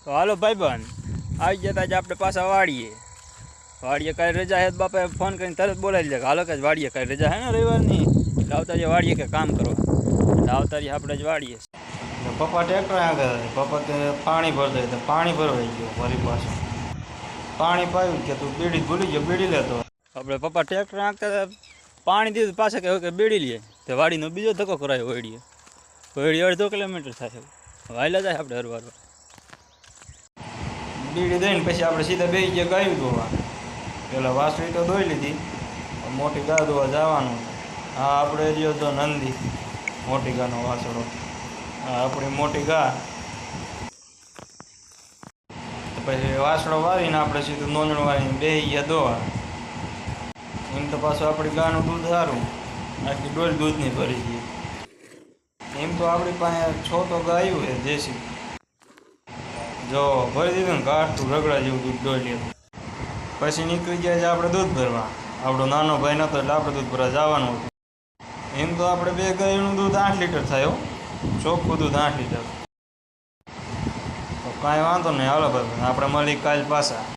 તો હાલો ભાઈબંધ આવી જતા જ આપણે પાછા વાડીએ કાંઈ રજા હે તો બાપા ફોન કરીને તરત બોલાવી દે કે હાલો કે વાડીએ કાંઈ રજા હે ને રવિવારની એટલે આવતા રહીએ વાડીએ કે કામ કરવા એટલે આવતા રહીએ આપણે જ વાડીએ. પપ્પા ટ્રેક્ટર આગળ પપ્પા કે પાણી ભર દે તો પાણી ભરવાઈ ગયો ફરી પાછું પાણી પાયું કે તું બીડી ભૂલી ગયો બીડી લેતો. આપણે પપ્પા ટ્રેક્ટર નાખતા પાણી દીધું પાછા કે બેડી લઈએ તો વાડીનો બીજો ધક્કો કરાયો હોડીએ 2.5 કિલોમીટર થાય વાયલા જાય આપણે હરવાર બીડી દઈને પછી આપણે સીધા બેસી ગયા ગાયું ધોવા. પેલા વાસળી તો ધોઈ લીધી મોટી ગા ધોવા જવાનું. હા આપણે રહ્યો તો નંદી મોટી ગાનો વાસળો. હા આપણી મોટી ગા પછી વાસળો વારીને આપણે સીધું નોંધણ વારીને બેસી ગયા ધોવા. એમ તો પાછું આપણી ગાનું દૂધ સારું આટલી ડોલ દૂધની ભરી ગઈ. એમ તો આપણી પાસે 6 તો ગાયું છે દેશી. જો ભરી દીધું ને કાઢતું રગડા જેવું દૂધ ડોલી. પછી નીકળી ગયા છે આપણે દૂધ ભરવા. આપણો નાનો ભાઈ નહોતો એટલે આપણે દૂધ ભરવા જવાનું હતું. એમ તો આપણે 2 ગાયનું દૂધ 8 લીટર થાય ચોખ્ખું દૂધ 8 લીટર. તો કાંઈ વાંધો નહીં હાલો ભાઈ આપણે મળી કાલ પાછા.